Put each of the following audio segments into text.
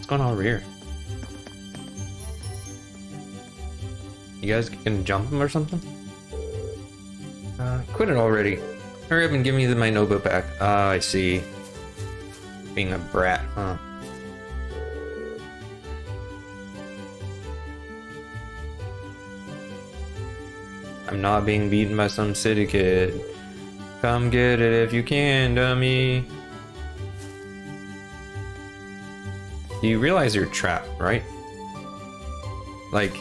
going on over here? You guys can jump him or something? Quit it already. Hurry up and give me my notebook back. Ah, I see. Being a brat, huh? I'm not being beaten by some city kid. Come get it if you can, dummy. You realize you're trapped, right? Like,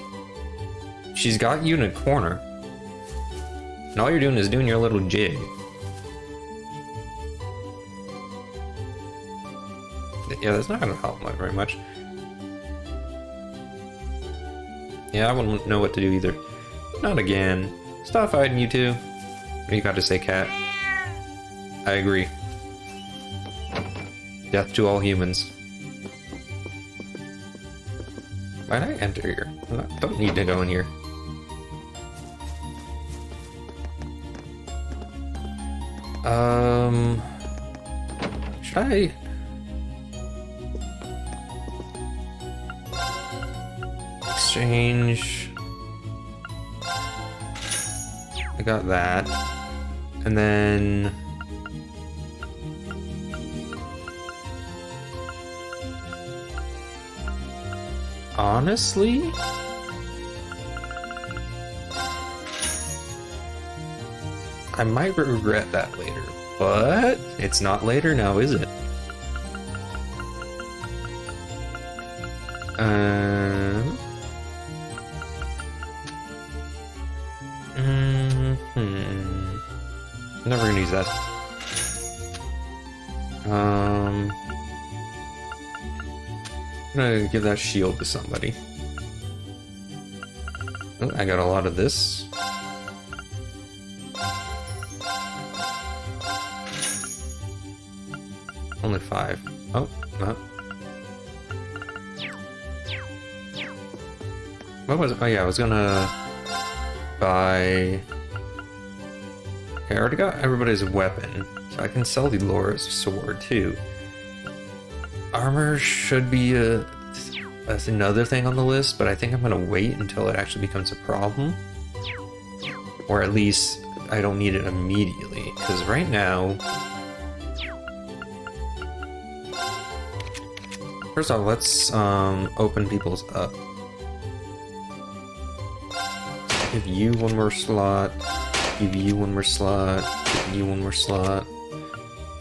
she's got you in a corner. And all you're doing is doing your little jig. Yeah, that's not gonna help very much. Yeah, I wouldn't know what to do either. Not again. Stop fighting, you two. What do you got to say, cat? I agree. Death to all humans. Why'd I enter here? I don't need to go in here. Should I? Exchange. I got that. And then... honestly? I might regret that later, but it's not later now, is it? Never gonna use that. I'm gonna give that shield to somebody. Oh, I got a lot of this. Only 5. Oh, no. What was it? Oh yeah, I was gonna buy... Okay, I already got everybody's weapon, so I can sell the Laura's sword too. Armor should be another thing on the list, but I think I'm gonna wait until it actually becomes a problem. Or at least I don't need it immediately, because right now... First off, let's open people's up. Give you one more slot. Give you one more slot. Give you one more slot.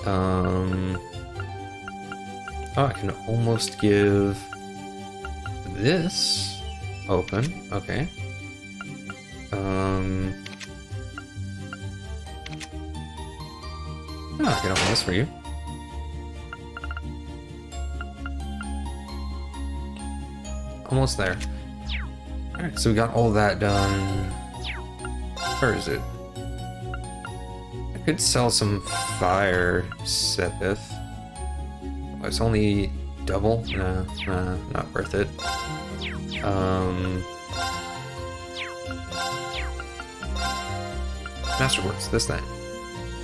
Oh, I can almost give this open. Okay. Oh, I can open this for you. Almost there. Alright, so we got all that done. Where is it? I could sell some fire Sepith. Oh, it's only double? Nah, not worth it. Masterworks, this thing.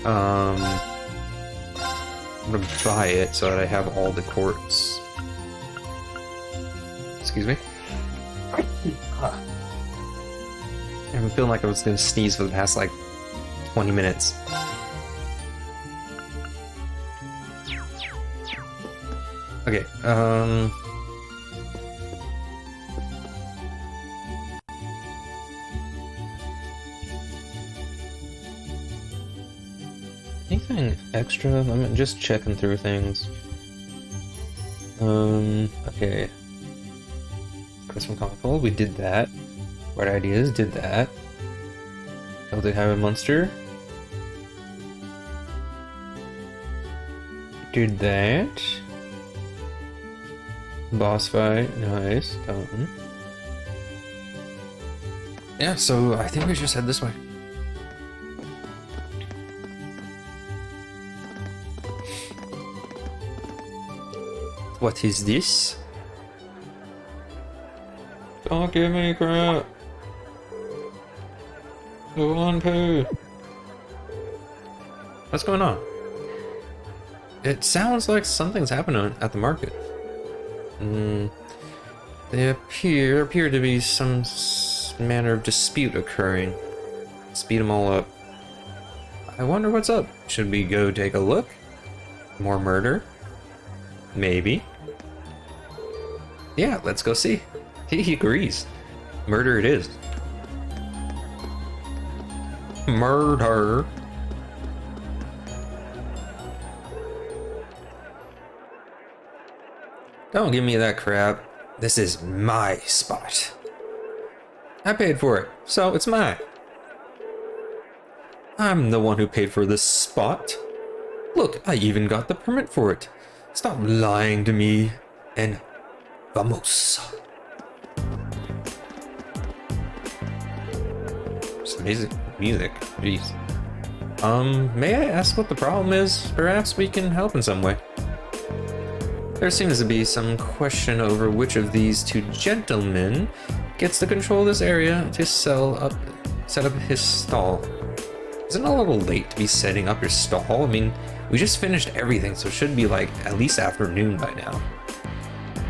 I'm gonna buy it so that I have all the quartz. Excuse me. I'm feeling like I was gonna sneeze for the past like 20 minutes. Okay, anything extra? I'm just checking through things. Okay. Christmas Comical, we did that. Bright Ideas, did that. Celtic Highway Monster. Did that. Boss fight, nice, done. Yeah, so I think we just head this way. What is this? Don't give me crap. Go on, poo. What's going on? It sounds like something's happening at the market. There appear to be some manner of dispute occurring. Speed them all up. I wonder what's up. Should we go take a look? More murder? Maybe. Yeah, let's go see. He agrees. Murder it is. Murder. Don't give me that crap. This is my spot. I paid for it, so it's mine. I'm the one who paid for this spot. Look, I even got the permit for it. Stop lying to me and vamos. Just amazing music. Jeez. May I ask what the problem is? Perhaps we can help in some way. There seems to be some question over which of these two gentlemen gets to control this area to set up his stall. Isn't it a little late to be setting up your stall? I mean, we just finished everything, so it should be like at least afternoon by now.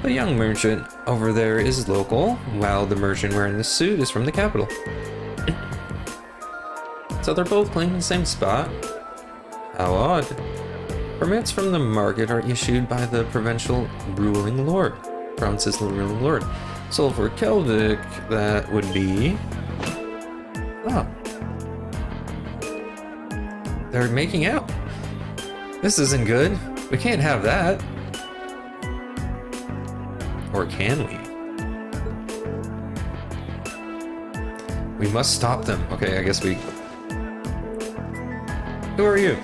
The young merchant over there is local, while the merchant wearing the suit is from the capital. So they're both claiming the same spot. How odd. Permits from the market are issued by the province's ruling lord. So for Kelvic, that would be... Oh. They're making out. This isn't good. We can't have that. Or can we? We must stop them. Okay, I guess we... Who are you?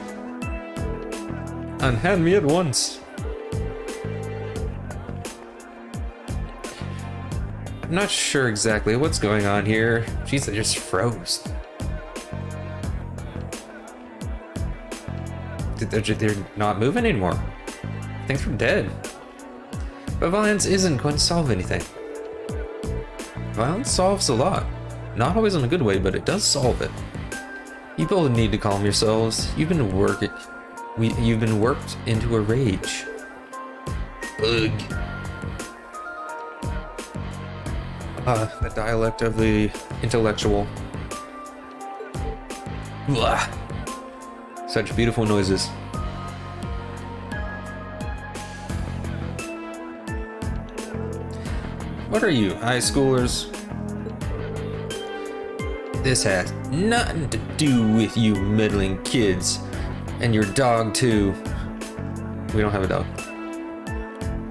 Unhand me at once. I'm not sure exactly what's going on here. Jeez, I just froze. They're not moving anymore. I think they're dead. But violence isn't going to solve anything. Violence solves a lot. Not always in a good way, but it does solve it. You both need to calm yourselves. You've been worked into a rage. Ugh. The dialect of the intellectual. Blah. Such beautiful noises. What are you, high schoolers? This has nothing to do with you meddling kids. And your dog, too. We don't have a dog.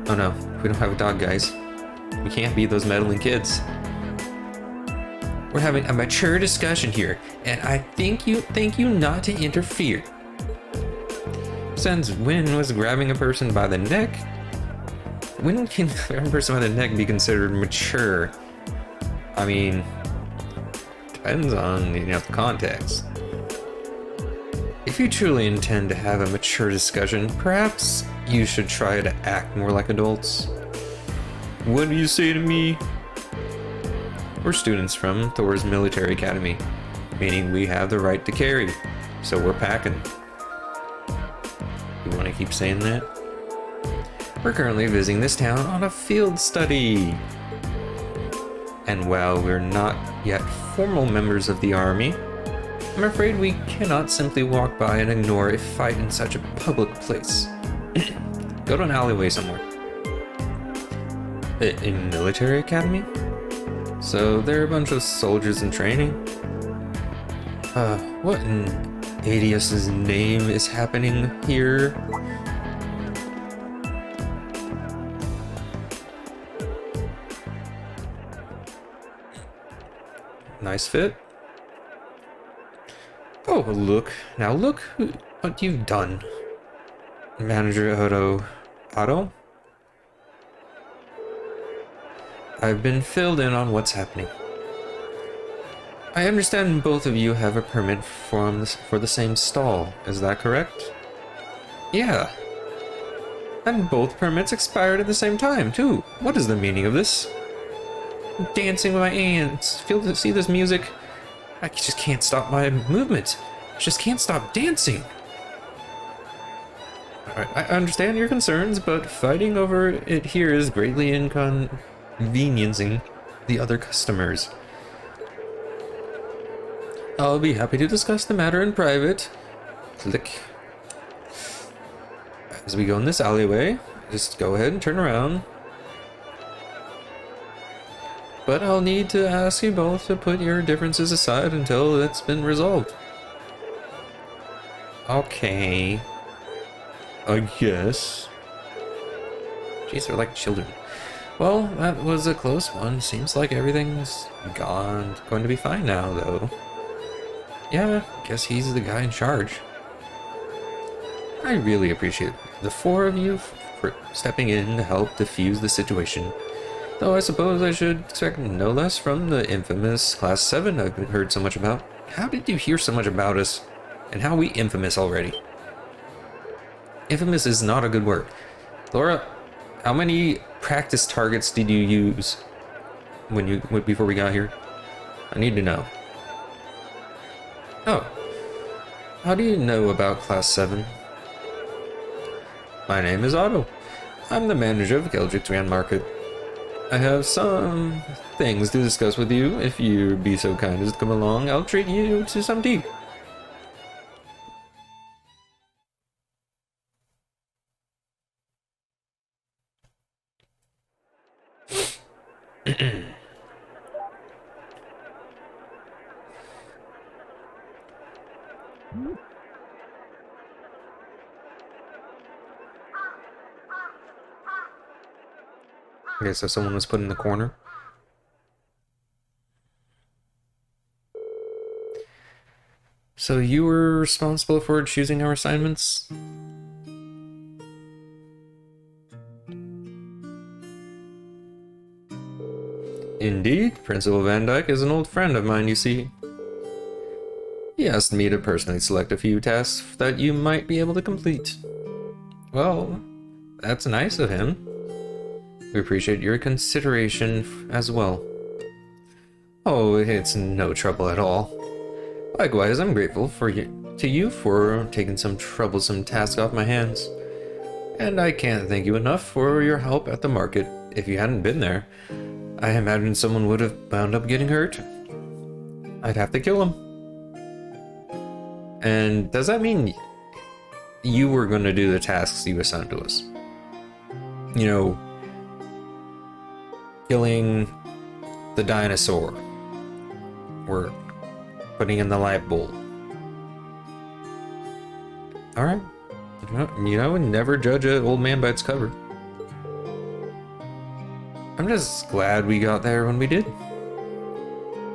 Oh no, we don't have a dog, guys. We can't be those meddling kids. We're having a mature discussion here, and I thank you not to interfere. Since when was grabbing a person by the neck? When can grabbing a person by the neck be considered mature? I mean, depends on, the context. If you truly intend to have a mature discussion, perhaps you should try to act more like adults. What do you say to me? We're students from Thor's Military Academy, meaning we have the right to carry, so we're packing. You want to keep saying that? We're currently visiting this town on a field study. And while we're not yet formal members of the army, I'm afraid we cannot simply walk by and ignore a fight in such a public place. Go to an alleyway somewhere. A military academy? So they're a bunch of soldiers in training? What in Adius's name is happening here? Nice fit. Oh, look. Now look what you've done. Manager Otto? I've been filled in on what's happening. I understand both of you have a permit for the same stall. Is that correct? Yeah. And both permits expired at the same time, too. What is the meaning of this? I'm dancing with my hands. See this music? I just can't stop my movement. I just can't stop dancing. Alright, I understand your concerns, but fighting over it here is greatly inconveniencing the other customers. I'll be happy to discuss the matter in private. Click. As we go in this alleyway, just go ahead and turn around. But I'll need to ask you both to put your differences aside until it's been resolved. Okay. I guess. Jeez, they're like children. Well, that was a close one. Seems like everything's going to be fine now, though. Yeah, guess he's the guy in charge. I really appreciate the four of you for stepping in to help defuse the situation. Though I suppose I should expect no less from the infamous Class 7 I've heard so much about. How did you hear so much about us? And how are we infamous already? Infamous is not a good word. Laura, how many practice targets did you use before we got here? I need to know. Oh. How do you know about Class 7? My name is Otto. I'm the manager of Geldrick Grand Market. I have some things to discuss with you. If you'd be so kind as to come along, I'll treat you to some tea. Okay, so someone was put in the corner. So you were responsible for choosing our assignments? Indeed, Principal Van Dyke is an old friend of mine, you see. He asked me to personally select a few tasks that you might be able to complete. Well, that's nice of him. We appreciate your consideration as well. Oh, it's no trouble at all. Likewise, I'm grateful to you for taking some troublesome task off my hands. And I can't thank you enough for your help at the market. If you hadn't been there, I imagine someone would have wound up getting hurt. I'd have to kill him. And does that mean you were going to do the tasks you assigned to us? You know, killing the dinosaur, or putting in the light bulb. Alright. You know, never judge an old man by its cover. I'm just glad we got there when we did.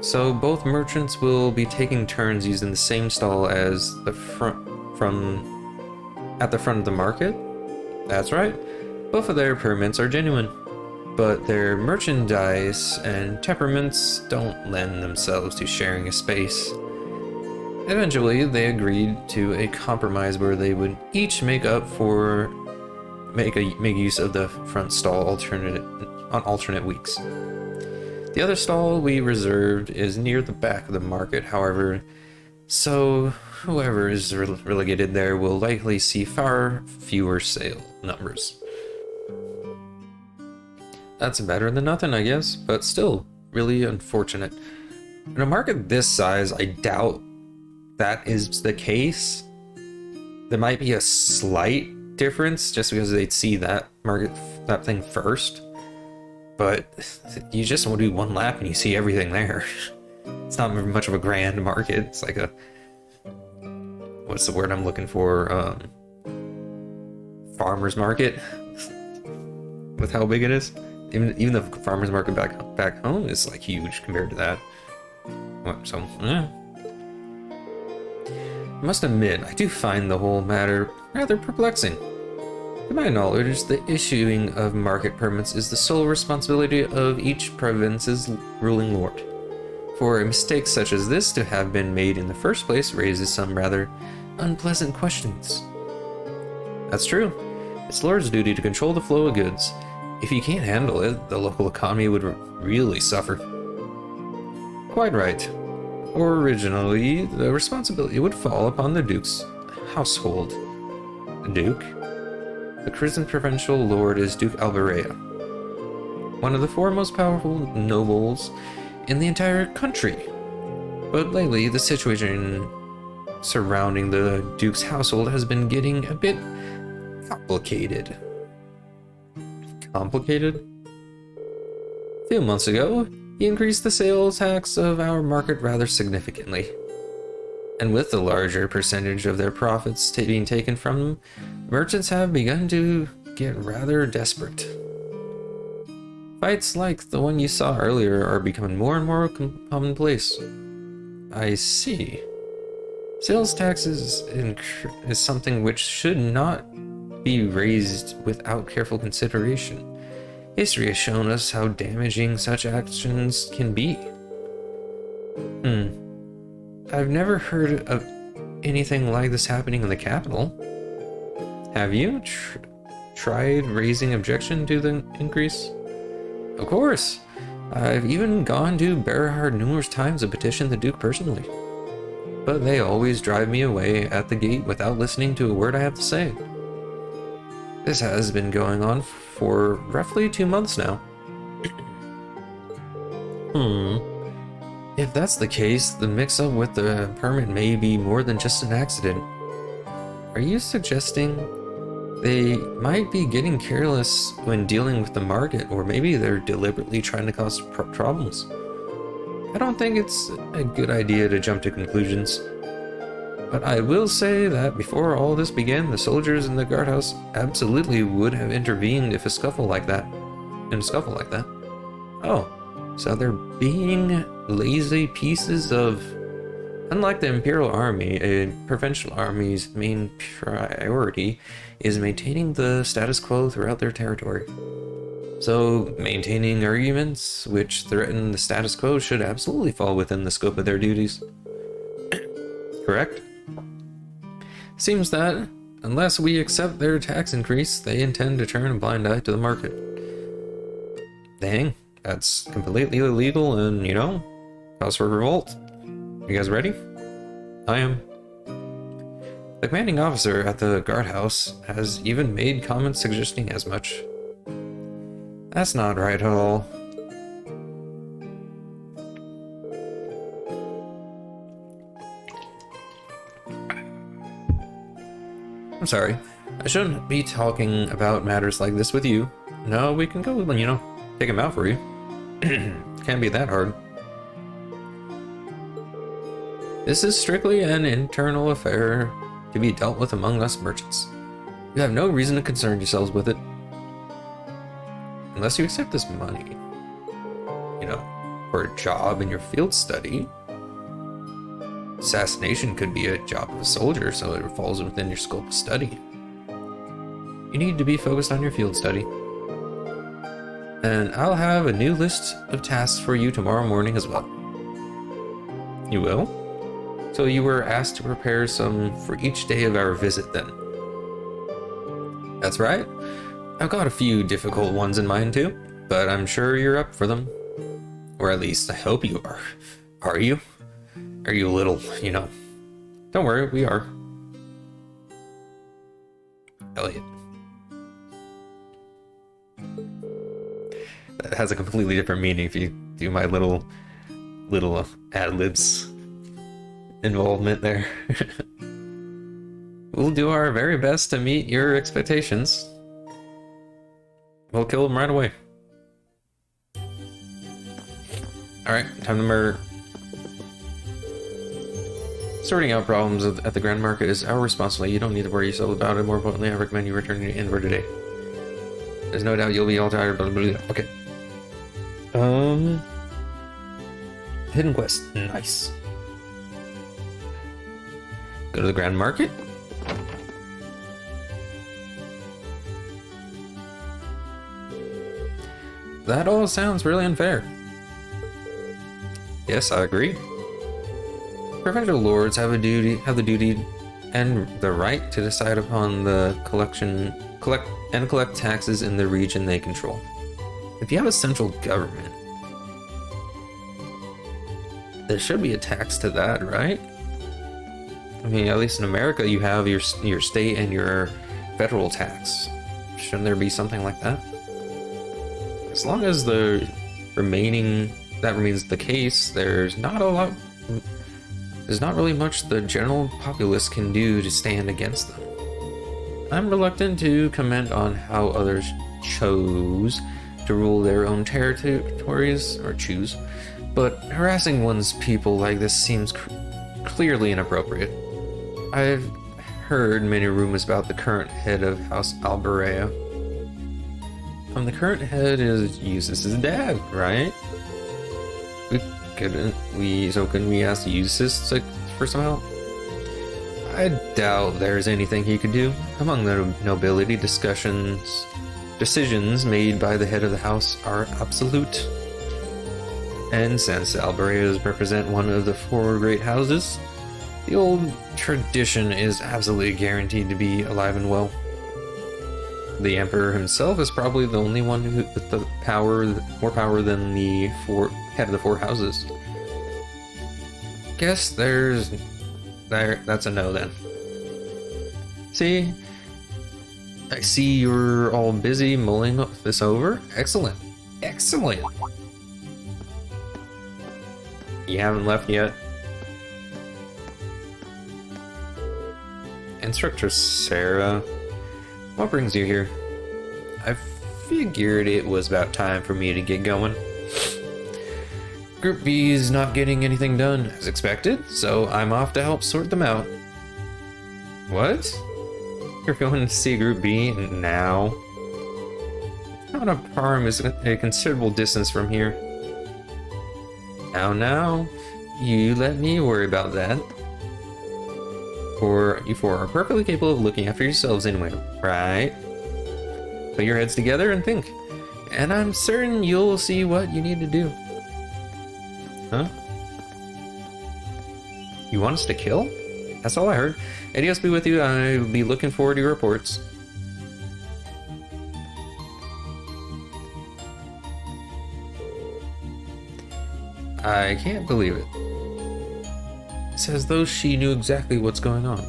So both merchants will be taking turns using the same stall as at the front of the market? That's right. Both of their permits are genuine, but their merchandise and temperaments don't lend themselves to sharing a space. Eventually, they agreed to a compromise where they would each make use of the front stall on alternate weeks. The other stall we reserved is near the back of the market, however, so whoever is relegated there will likely see far fewer sale numbers. That's better than nothing, I guess, but still really unfortunate. In a market this size, I doubt that is the case. There might be a slight difference just because they'd see that thing first. But you just want to do one lap and you see everything there. It's not much of a grand market. It's like a... what's the word I'm looking for? Farmer's market? With how big it is. Even the farmer's market back home is like huge compared to that. So, yeah. I must admit, I do find the whole matter rather perplexing. To my knowledge, the issuing of market permits is the sole responsibility of each province's ruling lord. For a mistake such as this to have been made in the first place raises some rather unpleasant questions. That's true. It's Lord's duty to control the flow of goods. If he can't handle it, the local economy would really suffer. Quite right. Originally, the responsibility would fall upon the Duke's household. The Duke? The Crimson Provincial Lord is Duke Alberea, one of the four most powerful nobles in the entire country. But lately, the situation surrounding the Duke's household has been getting a bit complicated. Complicated? A few months ago, he increased the sales tax of our market rather significantly. And with the larger percentage of their profits being taken from them, merchants have begun to get rather desperate. Fights like the one you saw earlier are becoming more and more commonplace. I see. Sales taxes is something which should not be raised without careful consideration. History has shown us how damaging such actions can be. I've never heard of anything like this happening in the capital. Have you tried raising objection to the increase? Of course. I've even gone to Berhard numerous times and petitioned the Duke personally. But they always drive me away at the gate without listening to a word I have to say. This has been going on for roughly 2 months now. If that's the case, the mix-up with the permit may be more than just an accident. Are you suggesting they might be getting careless when dealing with the market, or maybe they're deliberately trying to cause problems? I don't think it's a good idea to jump to conclusions. But I will say that before all this began, the soldiers in the guardhouse absolutely would have intervened if a scuffle like that. Oh, so they're being lazy pieces of... Unlike the Imperial Army, a provincial army's main priority is maintaining the status quo throughout their territory. So, maintaining arguments which threaten the status quo should absolutely fall within the scope of their duties. Correct? Seems that, unless we accept their tax increase, they intend to turn a blind eye to the market. Dang, that's completely illegal and, cause for revolt. You guys ready? I am. The commanding officer at the guardhouse has even made comments suggesting as much. That's not right at all. I'm sorry. I shouldn't be talking about matters like this with you. No, we can go, take him out for you. Can't be that hard. This is strictly an internal affair to be dealt with among us merchants. You have no reason to concern yourselves with it. Unless you accept this money, for a job in your field study. Assassination could be a job of a soldier, so it falls within your scope of study. You need to be focused on your field study. And I'll have a new list of tasks for you tomorrow morning as well. You will? So you were asked to prepare some for each day of our visit then. That's right. I've got a few difficult ones in mind too, but I'm sure you're up for them. Or at least I hope you are. Are you? Are you a little, Don't worry, we are. Elliot. That has a completely different meaning if you do my little ad-libs involvement there. We'll do our very best to meet your expectations. We'll kill him right away. Alright, time to murder. Sorting out problems at the Grand Market is our responsibility. You don't need to worry yourself about it. More importantly, I recommend you return to Enver today. There's no doubt you'll be all tired, blah, blah, blah. Okay. Hidden quest. Nice. Go to the Grand Market. That all sounds really unfair. Yes, I agree. Provincial lords have the duty and the right to decide upon the collect taxes in the region they control. If you have a central government, there should be a tax to that, right? I mean, at least in America, you have your state and your federal tax. Shouldn't there be something like that? As long as that remains the case, there's not really much the general populace can do to stand against them. I'm reluctant to comment on how others chose to rule their own territories, but harassing one's people like this seems clearly inappropriate. I've heard many rumors about the current head of House Albarea. The current head is Eustace's dad, right? Couldn't we ask Eustace for some help? I doubt there's anything he could do. Among the nobility, decisions made by the head of the house are absolute. And since Albareas represent one of the 4 great houses, the old tradition is absolutely guaranteed to be alive and well. The Emperor himself is probably the only one with the more power than the head of the 4 houses. Guess that's a no then. See? I see you're all busy mulling this over. Excellent. Excellent! You haven't left yet? Instructor Sarah, what brings you here? I figured it was about time for me to get going. Group B is not getting anything done as expected, so I'm off to help sort them out. What? You're going to see Group B now? Town of Parm is a considerable distance from here. Now, you let me worry about that. For you 4 are perfectly capable of looking after yourselves anyway, right? Put your heads together and think, and I'm certain you'll see what you need to do. Huh? You want us to kill? That's all I heard. Adios be with you. I'll be looking forward to your reports. I can't believe it. It's as though she knew exactly what's going on.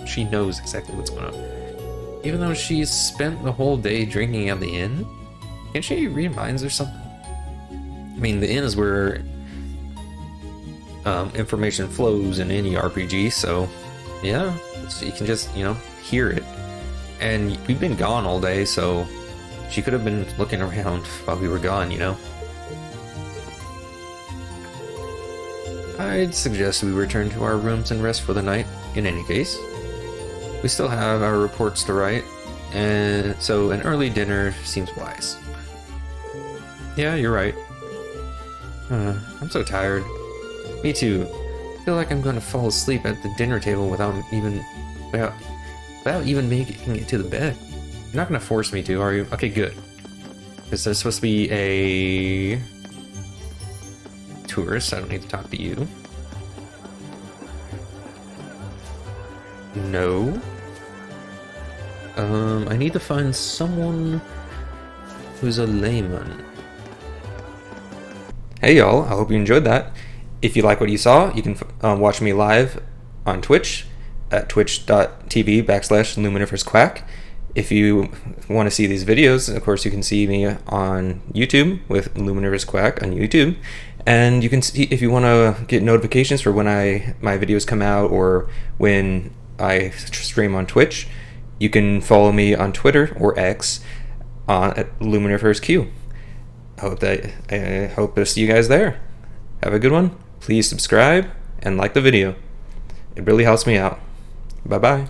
She knows exactly what's going on. Even though she's spent the whole day drinking at the inn? Can't she read minds or something? I mean, the inn is where information flows in any RPG, so yeah, you can just, hear it. And we've been gone all day, so she could have been looking around while we were gone, I'd suggest we return to our rooms and rest for the night, in any case. We still have our reports to write, and so an early dinner seems wise. Yeah, you're right. I'm so tired. Me too. I feel like I'm going to fall asleep at the dinner table without even making it to the bed. You're not going to force me to, are you? Okay, good. Because there's supposed to be a tourist. I don't need to talk to you. No. I need to find someone who's a layman. Hey y'all, I hope you enjoyed that. If you like what you saw, you can watch me live on Twitch at twitch.tv/Luminiferous Quack. If you want to see these videos, of course, you can see me on YouTube with Luminiferous Quack on YouTube. And you can see, if you want to get notifications for when my videos come out or when I stream on Twitch, you can follow me on Twitter or X at LuminiferousQ. I hope to see you guys there. Have a good one. Please subscribe and like the video. It really helps me out. Bye-bye.